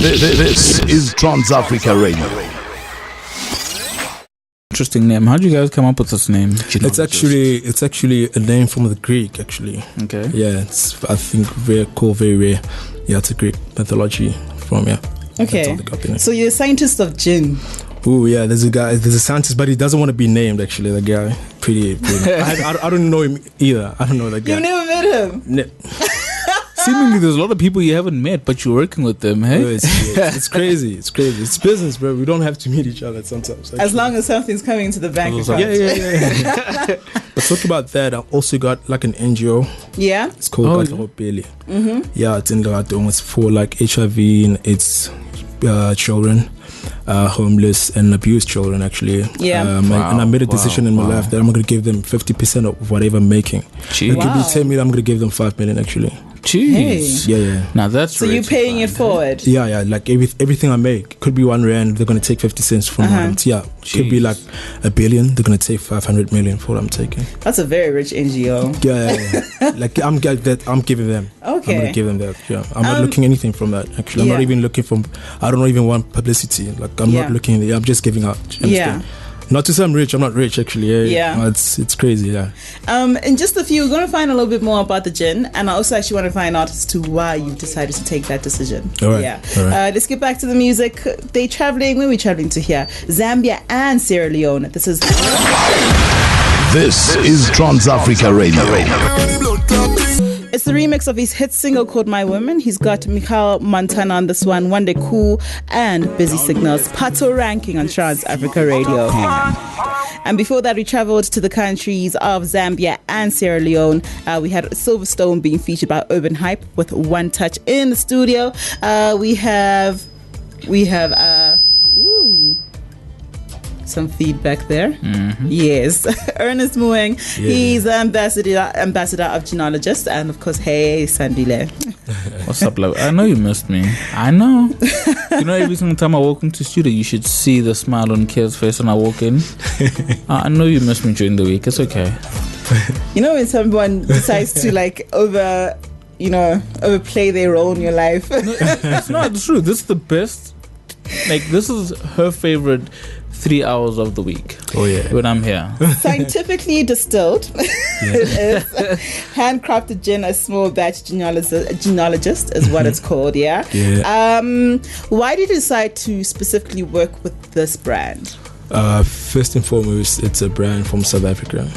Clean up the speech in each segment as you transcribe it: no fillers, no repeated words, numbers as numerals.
This is Trans Africa Radio. Interesting name. How did you guys come up with this name? Ginologist? It's actually a name from the Greek, actually. Okay. Yeah, it's, I think, very cool, very rare. Yeah, it's a Greek mythology from, yeah. Okay. So you're a scientist of gin. Oh yeah, there's a scientist, but he doesn't want to be named, actually, the guy. Pretty. I don't know him either. I don't know that guy. You've never met him? No. Seemingly there's a lot of people you haven't met, but you're working with them, hey? No, it's crazy. It's crazy. It's business, bro. We don't have to meet each other sometimes. Actually. As long as something's coming into the bank account. Yeah. But talk about that, I also got like an NGO. Yeah? It's called Utopia. Yeah, it's in Gauteng. It's for like HIV and AIDS children. Homeless and abused children, actually. Yeah. And I made a decision in my life that I'm going to give them 50% of whatever I'm making. Jeez. It could be 10 million, I'm going to give them 5 million, actually. Jeez. Hey. Yeah. Now that's so you're paying it forward? Yeah. Like everything I make could be 1 rand. They're going to take 50 cents from it. Yeah. Jeez. Could be like $1 billion. They're going to take 500 million for what I'm taking. That's a very rich NGO. Yeah. Like I'm giving them. Okay. I'm going to give them that. Yeah. I'm not looking anything from that. Actually, I'm not even looking from. I don't even want publicity. Like I'm not looking. I'm just giving out. Yeah. Not to say I'm rich. I'm not rich, actually. Yeah. It's crazy. Yeah. In just a few, we're going to find a little bit more about the gin, and I also actually want to find out as to why you decided to take that decision. All right. Yeah. All right. Let's get back to the music. Where are we traveling to here? Zambia and Sierra Leone. This is Trans Africa Radio. It's the remix of his hit single called My Woman. He's got Michael Montana on this one, One Day Cool, and Busy Signals. Pato ranking on Trans Africa Radio. And before that, we traveled to the countries of Zambia and Sierra Leone. We had Silverstone being featured by Urban Hype with One Touch in the studio. We have some feedback there. Mm-hmm. Yes. Ernest Moeng. Yeah. He's ambassador of Ginologist, and of course, hey Sandile. What's up, love? I know you missed me. I know. You know, every single time I walk into the studio, you should see the smile on Kier's face when I walk in. I know you missed me during the week. It's okay. You know, when someone decides to like overplay their role in your life. No, it's not. It's true. This is the best. Like, this is her favorite 3 hours of the week. Oh yeah, when I'm here. Scientifically distilled. It is handcrafted gin, a small batch Ginologist is what it's called. Yeah. Why did you decide to specifically work with this brand? First and foremost, it's a brand from South Africa.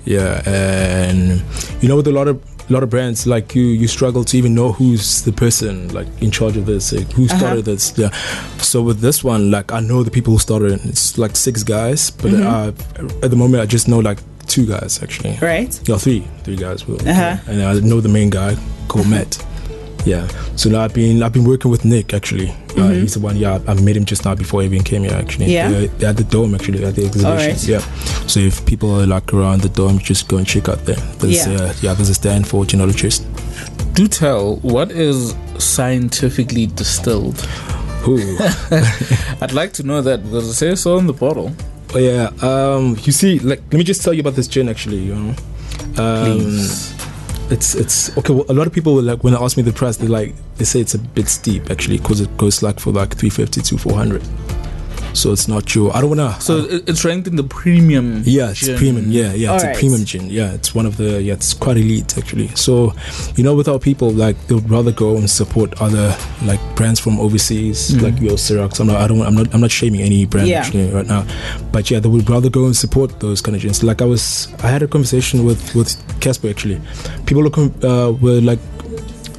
Yeah, and with a lot of brands, like you struggle to even know who's the person like in charge of this, like, who started this. Yeah. So with this one, like I know the people who started it. It's like 6 guys, but at the moment I just know like 2 guys actually. Right. Yeah, 3 guys. And I know the main guy called Matt. Yeah. So now I've been working with Nick actually. He's the one. Yeah, I met him just now before I even came here actually. Yeah. They're at the Dome actually at the exhibitions. Right. Yeah. So if people are like around the Dome, just go and check out there. There's a stand for Ginologist. Do tell, what is scientifically distilled? Ooh. I'd like to know that because it says so on the bottle. Oh yeah. You see, like, let me just tell you about this gin actually. Please. It's okay. Well, a lot of people like when they ask me the price, they say it's a bit steep actually because it goes like for like 350 to 400. So it's not true. I don't wanna. So it's ranked in the premium. Yeah, it's gin. premium. Yeah, it's a premium gin. Yeah, it's one of the. Yeah, it's quite elite actually. So, with our people, like they would rather go and support other like brands from overseas, like your Ciroc. I'm not shaming any brand actually right now, but yeah, they would rather go and support those kind of gins. Like I had a conversation with Casper actually. People were like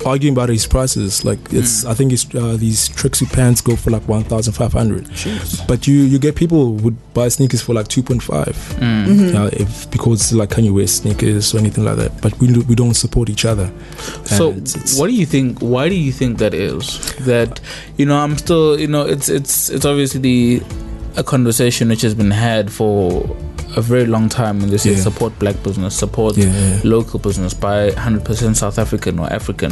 arguing about his prices. Like it's I think it's these tracksuit pants go for like 1,500. But you get people who would buy sneakers for like 2.5 because like Kanye West sneakers or anything like that. But we don't support each other. So what do you think? Why do you think that is? That I'm still it's obviously a conversation which has been had for a very long time when they say support black business, support local business, buy 100% South African or African.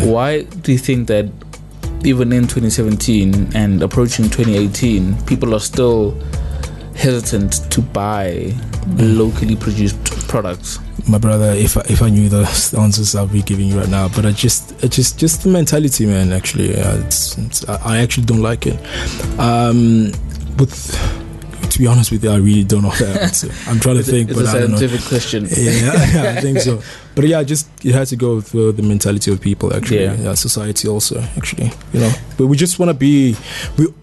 Why do you think that even in 2017 and approaching 2018 people are still hesitant to buy locally produced products? my brother, if I knew the answers I'll be giving you right now, but just the mentality, man. Actually, I actually don't like it. To be honest with you, I really don't know that answer. I'm trying to think, but I don't know. It's a scientific question. Yeah, I think so. But yeah, it has to go with the mentality of people. Actually, society also. Actually, but we just want to be.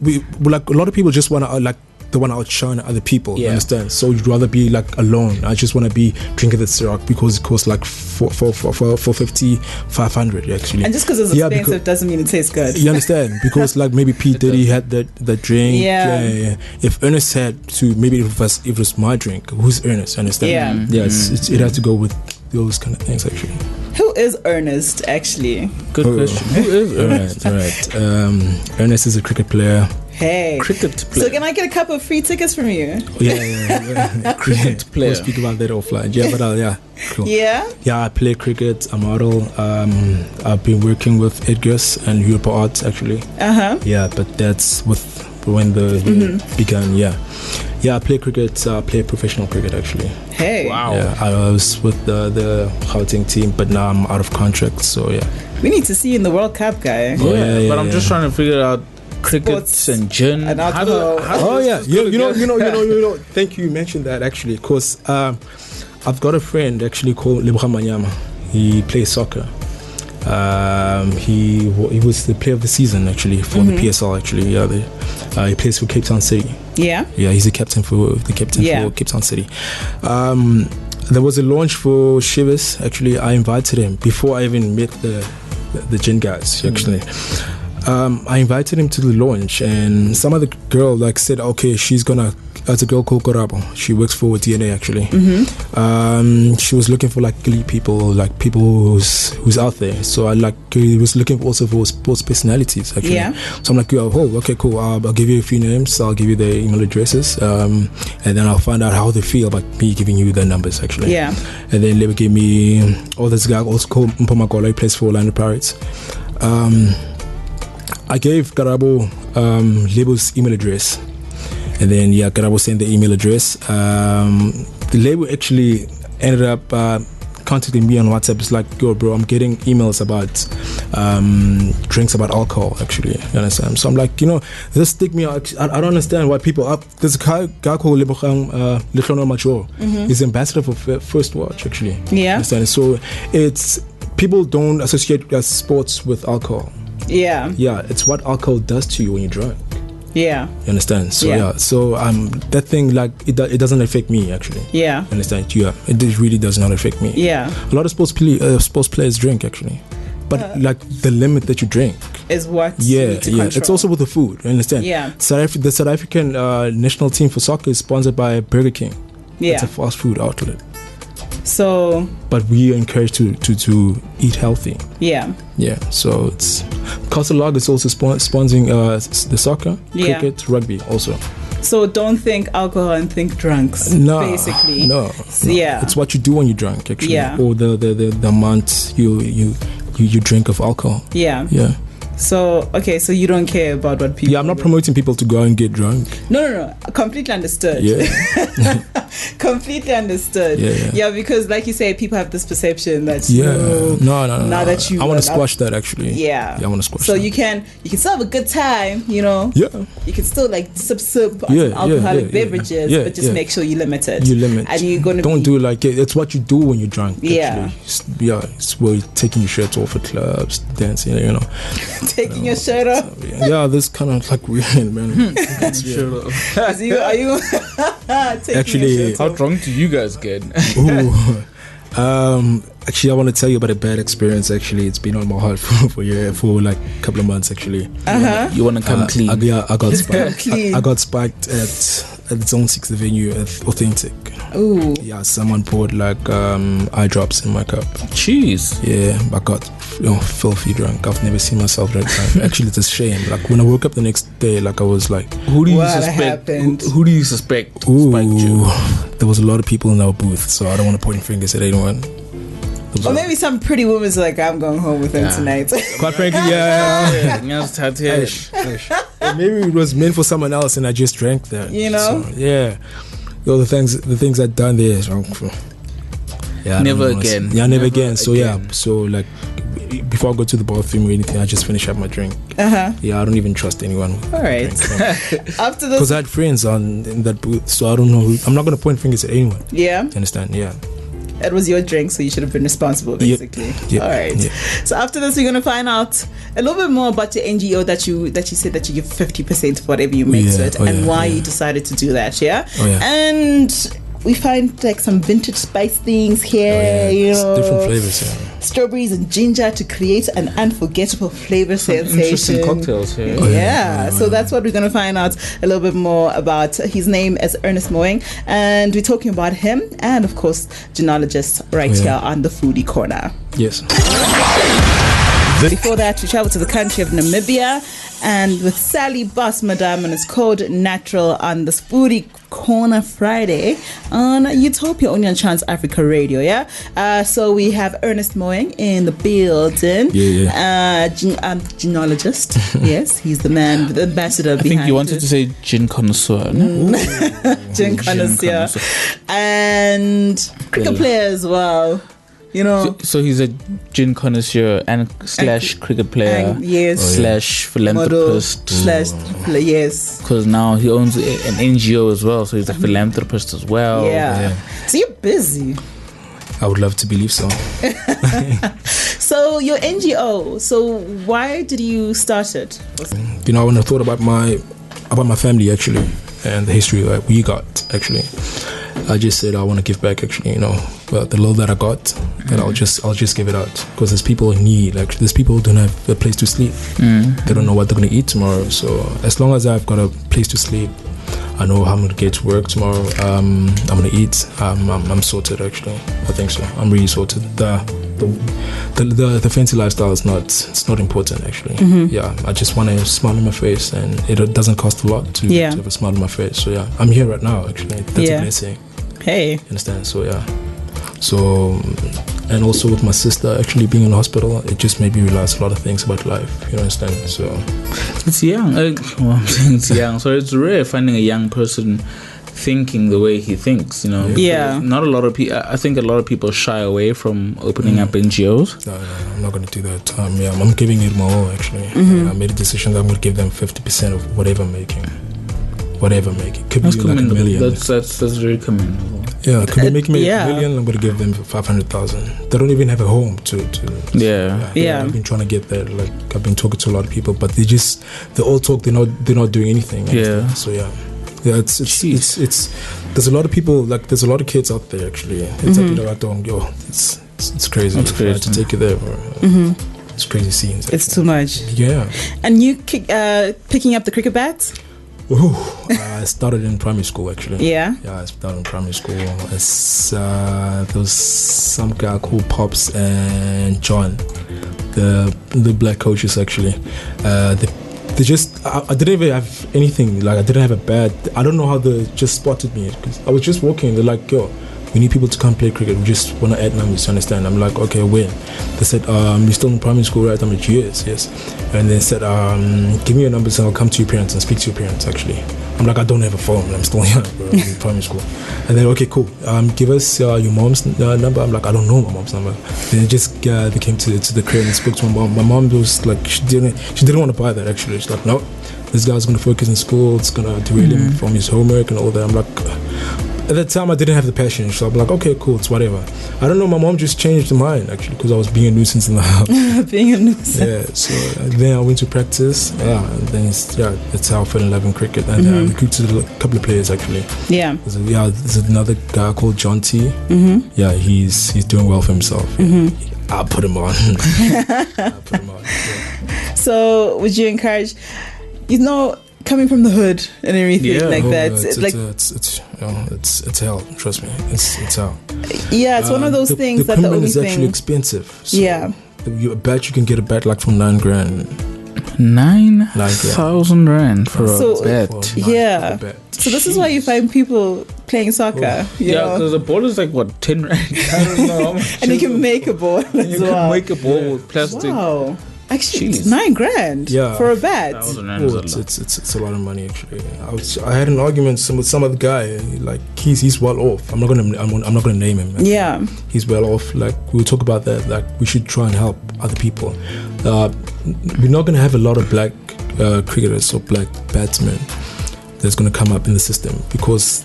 We like a lot of people just want to like. They want to outshine other people, you understand? So you'd rather be like alone. I just want to be drinking the syrup because it costs like 450, 500 actually. And just because it's expensive doesn't mean it tastes good. You understand? Because like maybe P Diddy had that drink. Yeah. If Ernest had to, maybe if it was my drink, who's Ernest? Understand? Yeah. It has to go with those kind of things actually. Who is Ernest actually? Good question. Who is Ernest? Right. Ernest is a cricket player. Hey. Cricket player. So can I get a couple of free tickets from you? Yeah. Cricket player. We'll speak about that offline. Yeah, but cool. Yeah, I play cricket. I model. I've been working with Edgar's and Utopia Arts actually. Yeah, but that's when the began. Yeah, I play cricket. I play professional cricket actually. Hey. Wow. Yeah, I was with the Gauteng team, but now I'm out of contract. So yeah. We need to see you in the World Cup, guy. But I'm just trying to figure out. Crickets and gin and alcohol. You know. Thank you mentioned that actually, because I've got a friend actually called Lebra Manyama. He plays soccer. He was the player of the season actually for the PSL actually. He plays for Cape Town City. Yeah, he's the captain for Cape Town City. There was a launch for Shivers actually. I invited him before I even met the gin guys actually. I invited him to the launch, and some other girl said, okay, she's gonna. As a girl called Korabo, she works for DNA actually. She was looking for elite people, people who's out there. So he was looking also for sports personalities actually. Yeah. So I'm like, okay, cool. I'll give you a few names. I'll give you their email addresses, and then I'll find out how they feel about me giving you their numbers actually. Yeah. And then they gave me. This guy also called Mpomagola. He plays for Orlando Pirates. I gave Karabo Label's email address, and then Karabo sent the email address. The label actually ended up contacting me on WhatsApp. It's like, yo, bro, I'm getting emails about drinks about alcohol actually. You understand? So I'm like, this stick me out. I don't understand why people. There's a guy called Lechlono Macho. He's ambassador for First Watch actually. Yeah. Understand? So it's people don't associate sports with alcohol. Yeah, it's what alcohol does to you when you're drunk. Yeah, you understand? So so that thing it doesn't affect me actually. Yeah, you understand? Yeah, it really does not affect me. Yeah, a lot of sports players drink actually, but the limit that you drink is what. Yeah. It's also with the food. You understand? Yeah, the South African national team for soccer is sponsored by Burger King. Yeah, it's a fast food outlet. So, but we are encouraged to eat healthy. Yeah. So it's Castle Log is also sponsoring the soccer, cricket, rugby also. So don't think alcohol and think drunks. No, basically. No. Yeah. It's what you do when you're drunk, actually. Yeah. Or the amount you drink of alcohol. Yeah. Yeah. So, okay, so you don't care about what people. Yeah, I'm not promoting people to go and get drunk. No. Completely understood. Yeah. Completely understood. Yeah, because like you say, people have this perception that no. Now that you, I want to squash that actually. Yeah, I want to squash. So that. you can still have a good time, Yeah. You can still sip on alcoholic beverages, but just make sure you limit it. You limit. And you're gonna don't do it's what you do when you're drunk. Yeah. Actually. It's where you're taking your shirt off at clubs, dancing. Taking your shirt off. Yeah, this kind of weird, man. Shirt off. Are you actually? How drunk do you guys get? Actually, I want to tell you about a bad experience. Actually, it's been on my heart for a couple of months. Actually, you want to come clean? I got spiked. I got spiked at Zone 6, the venue at Authentic. Ooh. Yeah, someone poured eye drops in my cup. Jeez. Yeah, I got filthy drunk. I've never seen myself that drunk. Actually, it's a shame. When I woke up the next day, I was like, who do you suspect? Who do you suspect spiked you? There was a lot of people in our booth, so I don't want to point fingers at anyone. Or maybe some pretty woman's like, I'm going home with him tonight. Quite frankly, maybe it was meant for someone else and I just drank that. So, yeah. The things I've done there is wrong. Yeah, Never again. Yeah, never again. So so like before I go to the bathroom or anything, I just finish up my drink. Yeah, I don't even trust anyone. All right. After this, because I had friends in that booth, so I don't know. I'm not gonna point fingers at anyone. Yeah. You understand? Yeah. It was your drink, so you should have been responsible, basically. Yep. All right. Yep. So after this, we're gonna find out a little bit more about your NGO that you said that you give 50% of whatever you make to it, and why you decided to do that. Yeah. Oh, yeah. And we find like some vintage spice things here. You know, different flavors. Yeah. Strawberries and ginger to create an unforgettable flavor sensation. Interesting cocktails here. So that's what we're going to find out a little bit more about. His name is Ernest Moeng, and we're talking about him and, of course, Ginologist right here on the Foodie Corner. Yes. Before that, we traveled to the country of Namibia, and with Sally Boss, Madame, and it's called Natural on this Foodie Corner Friday on Utopia, only on Trans Africa Radio. So we have Ernest Moeng in the building. Ginologist. Yes, he's the man, the ambassador behind it. I think you wanted to say gin connoisseur. No? Gin connoisseur. And cricket player as well. You know, so he's a gin connoisseur and slash cricket player, slash philanthropist, yes. Because now he owns an NGO as well, so he's a philanthropist as well. Yeah. So you're busy. I would love to believe so. So your NGO. So why did you start it? You know, when I thought about my family actually and the history that we got actually, I just said I want to give back actually, you know, but the little that I got, and I'll just give it out, because there's people in need. Like there's people who don't have a place to sleep. They don't know what they're gonna eat tomorrow. So as long as I've got a place to sleep, I know how I'm gonna get to work tomorrow. I'm gonna eat. I'm sorted actually. I think so. I'm really sorted. The fancy lifestyle is not important actually. Yeah, I just want a smile on my face, and it doesn't cost a lot to have a smile on my face. So yeah, I'm here right now actually. That's a blessing. Hey, understand? So yeah. So, and also with my sister actually being in the hospital, it just made me realize a lot of things about life. You understand? So it's young. I'm saying it's young. So it's rare finding a young person thinking the way he thinks. You know. Yeah. Not a lot of people. I think a lot of people shy away from opening up NGOs. No, I'm not going to do that. I'm giving it my all actually. I made a decision that I'm going to give them 50% of whatever I'm making. Could that's be like $1 million. That's very commendable. Yeah, could be making me $1 million. I'm gonna give them 500,000. They don't even have a home to I've been trying to get there. Like I've been talking to a lot of people, but they all talk. They're not doing anything. So it's there's a lot of people, like there's a lot of kids out there actually. It's like, you know, it's crazy. It's crazy to take you there, bro. It's crazy scenes. Actually. It's too much. Yeah. And you picking up the cricket bats? I started in primary school actually. Yeah, I started in primary school. There was some guy called Pops and John, the black coaches actually. They just I didn't even have anything. Like I didn't have a bat. I don't know how they just spotted me, because I was just walking. They're like, yo, we need people to come play cricket. We just want to add numbers, you understand? I'm like, okay, when? They said, you're still in primary school, right? I'm like, yes. And they said, give me your numbers and I'll come to your parents and speak to your parents, actually. I'm like, I don't have a phone. I'm still young, bro. I'm in primary school. And then, okay, cool. Give us your mom's number. I'm like, I don't know my mom's number. Then they came to the crib and spoke to my mom. My mom was like, she didn't want to buy that, actually. She's like, no, this guy's going to focus in school. It's going to derail him from his homework and all that. I'm like... At that time, I didn't have the passion, so I'm like, okay, cool, it's whatever. I don't know, my mom just changed her mind, actually, because I was being a nuisance in the house. Being a nuisance. Yeah, so then I went to practice, and then that's how I fell in love in cricket. And I recruited a couple of players, actually. Yeah. There's another guy called John T. Yeah, he's doing well for himself. I'll put him on. So, would you encourage, coming from the hood and everything that, it's hell. Trust me, it's hell. Yeah, it's one of those things that the only is actually expensive. So yeah, I bet you can get a bat like from $9,000. 9,000 rand for a bet. Yeah. So this is why you find people playing soccer. Because the ball is like what, 10 rand? I don't know. And you can make a ball. You can make a ball with plastic. Wow. Actually, Jeez. 9 grand Yeah. for a bat. It's a lot of money actually. I had an argument with some other guy. Like he's well off. I'm not gonna name him. Yeah. He's well off. Like we'll talk about that. Like we should try and help other people. We're not gonna have a lot of black cricketers or black batsmen that's gonna come up in the system because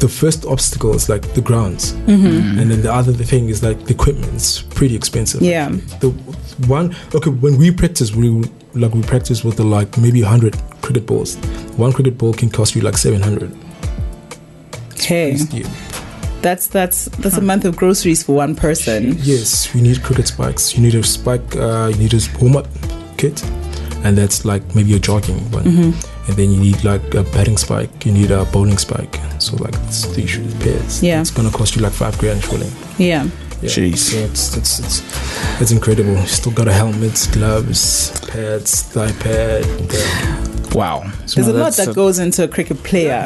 the first obstacle is like the grounds, and then the other thing is like the equipment's pretty expensive. Yeah. When we practice, we practice with maybe 100 cricket balls. One cricket ball can cost you like 700. Okay. That's a month of groceries for one person. Yes, you need cricket spikes. You need a spike. You need a warm-up kit, and that's like maybe a jogging one. And then you need like a batting spike. You need a bowling spike. So like it's 3 pairs. Yeah. It's gonna cost you like 5 grand surely. Yeah. Jeez. So it's incredible. You still got a helmet, gloves, pads, thigh pad. Wow. So There's a lot that goes into a cricket player,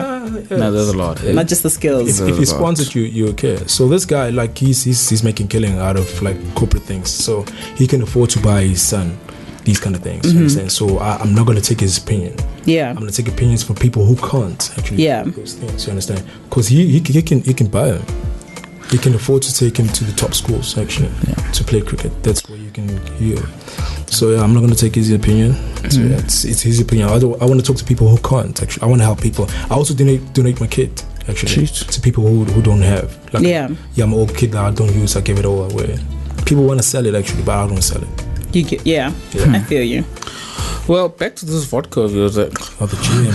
No, there's a lot. not just the skills. If he sponsors you, you're okay. So this guy, like he's making killing out of like corporate things. So he can afford to buy his son these kind of things. You understand? So I'm not going to take his opinion. Yeah. I'm going to take opinions from people who can't actually do those things. You understand? Because he can buy them. He can afford to take him to the top schools actually to play cricket. That's where you can hear. So I'm not going to take his opinion. So it's his opinion. I want to talk to people who can't actually. I want to help people. I also donate my kit actually to people who don't have. Like, I'm an old kid that I don't use. I give it all away. People want to sell it actually, but I don't sell it. I feel you. Well, back to this vodka of yours. Oh, the gin.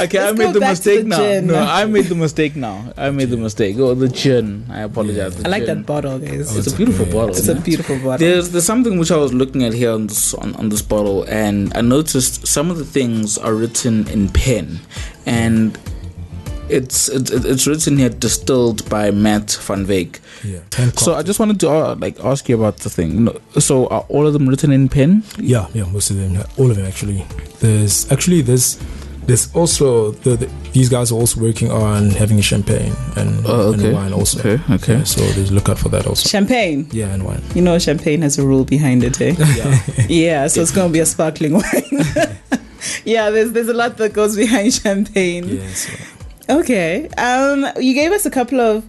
Okay, I Let's made go the back to mistake the now. gin. No, I made the mistake now. Oh, the gin. I apologize. I like that bottle, guys. It's a beautiful bottle. It's a beautiful bottle. There's something which I was looking at here on this bottle, and I noticed some of the things are written in pen, and it's written here distilled by Matt van Wyk. Yeah. So I just wanted to ask you about the thing. So are all of them written in pen? Yeah, most of them, all of them actually. There's also these guys are also working on having a champagne and a wine also. Okay. Yeah, so there's look out for that also. Champagne. Yeah, and wine. You know, champagne has a rule behind it, eh? Yeah. So it's going to be a sparkling wine. Yeah, there's a lot that goes behind champagne. Yes. Okay. You gave us a couple of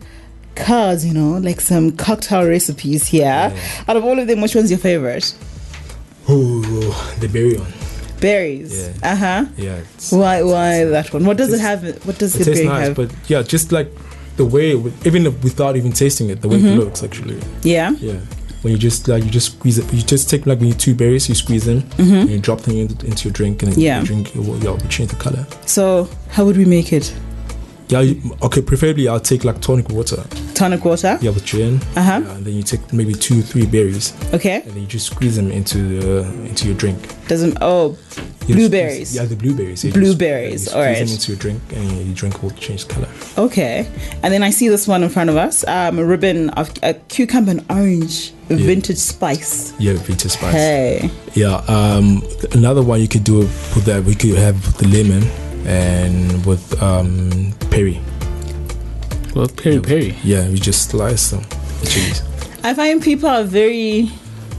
cards, like some cocktail recipes here. Yeah. Out of all of them, which one's your favorite? Oh, the berry one. Berries. Yeah. Yeah. Why that one? What does it have? What does the berry have? But yeah, just like the way, even without even tasting it, the way it looks actually. Yeah. Yeah. When you just squeeze it, you just take like when you 2 berries, you squeeze them, and you drop them into your drink, and then your drink will change the color. So how would we make it? Yeah, preferably I'll take like tonic water. Tonic water? Yeah, with gin. Uh-huh. And then you take maybe 2-3 berries. Okay. And then you just squeeze them into your drink. Blueberries. The blueberries. Yeah, Blueberries, all right. Squeeze them into your drink, and your drink will change color. Okay. And then I see this one in front of us, a ribbon of cucumber and orange vintage spice. Yeah, vintage spice. Hey. Yeah. Another one you could do with that, we could have the lemon and with peri. Well, peri. Yeah, we just slice them. The chilies. I find people are very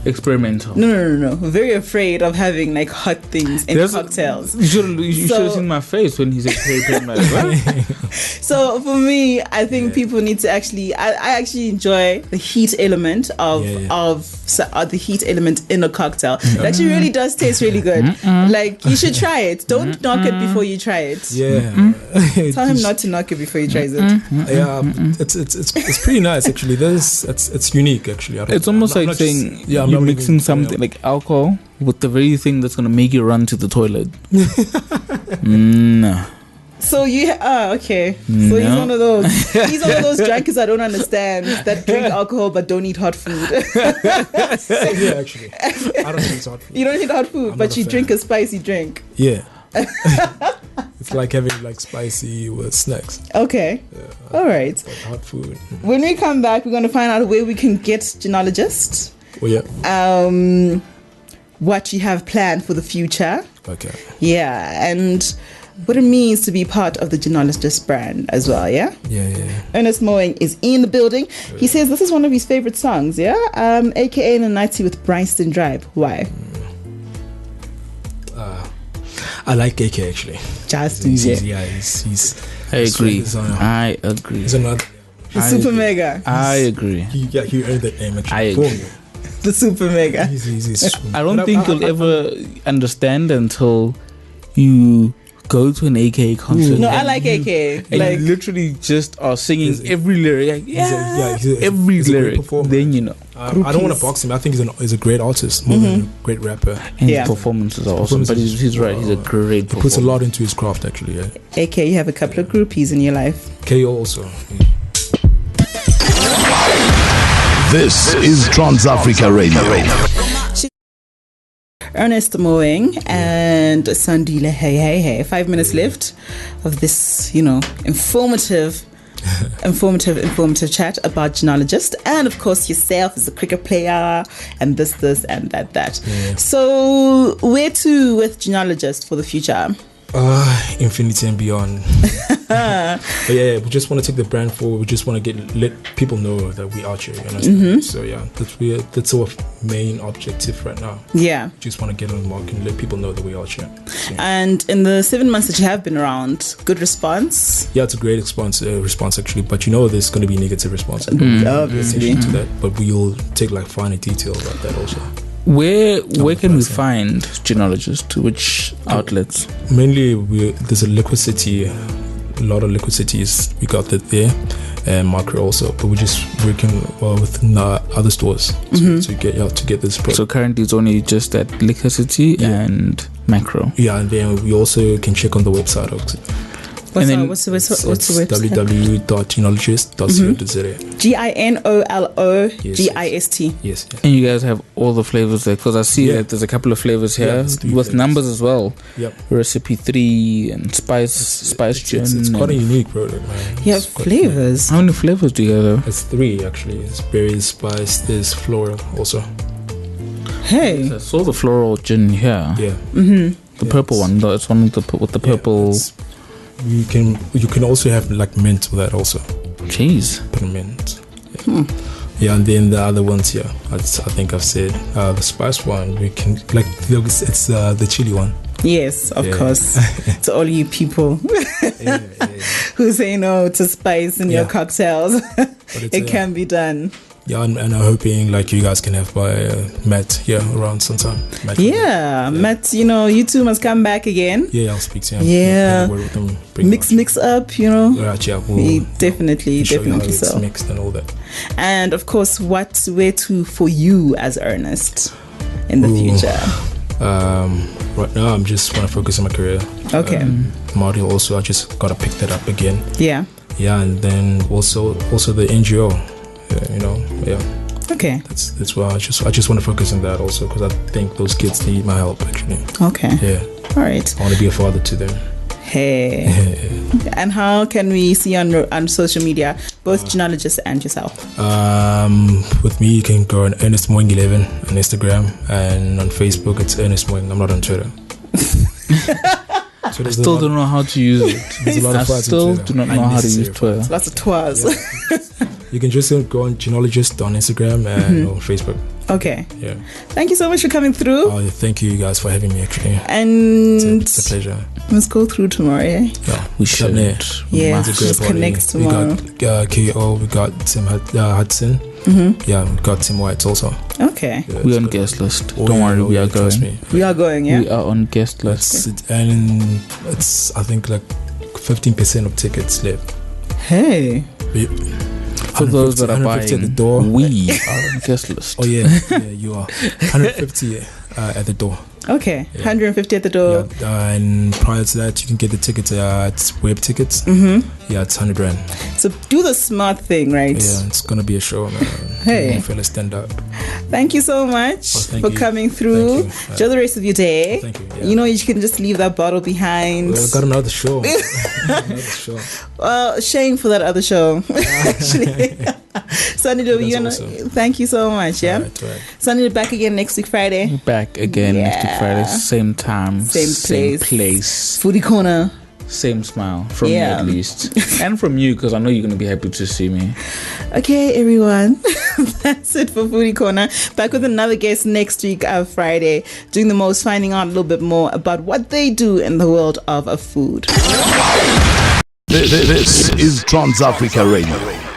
experimental. No. Very afraid of having like hot things in cocktails. You should have seen my face when he said peri. Like, what? So for me, I think people need to actually. I actually enjoy the heat element of the heat element in a cocktail. It actually really does taste really good. Like you should try it. Don't knock it before you try it. Yeah. Tell him not to knock it before he tries it. Yeah, it's pretty nice actually. It's unique actually. It's almost like saying you're mixing something like alcohol with the very thing that's gonna make you run to the toilet. No. So okay. So he's one of those. He's one of those drunkards I don't understand that drink alcohol but don't eat hot food. Yeah, actually, I don't eat hot food. You don't eat hot food, but you drink a spicy drink. Yeah. It's like having like spicy with snacks. Okay. All right. Hot food. When we come back, we're going to find out where we can get Ginologist. Oh yeah. What you have planned for the future. Okay. Yeah, and what it means to be part of the Ginologist brand as well, yeah? Yeah. Ernest Moeng is in the building. He says this is one of his favorite songs, yeah? AKA in the 90s with Bryanston Drive. Why? I like AK actually. Justin, He's I agree. I agree. He's another. the Super Mega. I agree. He earned that name actually. I agree. The Super Mega. He's I don't think you'll ever understand until you go to an AKA concert. No, I like AK. And Like, you literally just are singing every lyric. Like, every he's a great lyric. performer. Then you know. I don't want to box him. I think he's a great artist, more than a great rapper. And Yeah. his performances are awesome. But he's right. He's a great He performer. puts a lot into his craft actually. Yeah. AK, you have a couple of groupies in your life. KO also. This is Trans Africa Radio. Ernest Moeng and Sandile. Hey. 5 minutes left of this, informative chat about Ginologist, and of course yourself as a cricket player, and this and that. Yeah. So where to with Ginologist for the future? Infinity and beyond. But we just want to take the brand forward. We just want to let people know that we out here, you understand? So that's our main objective right now. Yeah. Just want to get on the market and let people know that we out here. So, And in the 7 months that you have been around, good response? yeah, it's a great response actually, but there's going to be negative response Obviously. to that, but we'll take like finer detail about that also. Where can we find Ginologist? Which outlets? Mainly there's a lot of Liquid Cities we got that there, and Macro also, but we're just working with other stores to get this product. So currently it's only just at Liquor City and Macro. Yeah, and then we also can check on the website also. What's then the website? www.ginologist.co.za. Ginologist. Yes. And you guys have all the flavors there, because I see that there's a couple of flavors here there's 3 with flavors. numbers as well. Yep. Recipe 3 and spice gin. It's quite a unique product, man. You have It's quite unique. flavors. How many flavors do you guys have? It's 3 actually. It's berry, spice, there's floral also. Hey. I saw the floral gin here. Yeah. The purple one. Though, it's one with the purple. You can also have like mint with that also. Cheese. Mint. Yeah, and then the other ones, I think I've said the spice one. We can it's the chili one. Yes, of course. To all you people who say no to spice in your cocktails, it can be done. Yeah, and I'm hoping like you guys can have Matt here around sometime. Matt, you two must come back again. Yeah, I'll speak to him. Yeah. Work with him, Mix up, Right, we'll definitely show you how it's so. mixed and all that. And of course, where to for you as Ernest in the future? Right now, I'm just want to focus on my career. Okay. Model also, I just gotta pick that up again. Yeah. Yeah, and then also the NGO. Okay. That's why I just want to focus on that also, because I think those kids need my help actually. Okay. Yeah. All right. I want to be a father to them. Hey. And how can we see on social media, both Ginologist and yourself? With me, you can go on Ernest Moeng 11 on Instagram, and on Facebook it's Ernest Moeng. I'm not on Twitter. I still don't know how to use it. There's a lot of I still do not know how to use Twitter. Lots of tours. You can just go on Ginologist on Instagram and on Facebook. Okay. Yeah. Thank you so much for coming through. Oh, thank you guys for having me actually. And it's a pleasure. Let's go through tomorrow, yeah? Yeah, we should. Yeah, it's a great just party. connect tomorrow. We got KO, we got Tim Hudson. Yeah, we got Tim White also. Okay. Yeah, we're on guest list. Don't worry, we are going. Me. We are going, yeah? We are on guest list. And it's I think like 15% of tickets left. Hey. For those that are buying, at the door. We are on guest list. Oh yeah, you are. 150 at the door. Okay, 150 at the door. Yeah, and prior to that, you can get the tickets at web tickets. Yeah, it's 100 rand. So do the smart thing, right? Yeah, it's gonna be a show, man. Hey, fella, stand up. Thank you so much for coming through. Enjoy the rest of your day. Thank you. Yeah. You can just leave that bottle behind. Well, I got another show. Well, shame for that other show. Actually, Sunny, thank you so much. Yeah, right. Sunny, back again next week Friday. Back again next week Friday, same time, same place. place. Foodie Corner. same smile from me at least, and from you, because I know you're going to be happy to see me. Okay, everyone, that's it for Foodie Corner. Back with another guest next week, Friday, doing the most, finding out a little bit more about what they do in the world of food. This is Trans Africa Radio.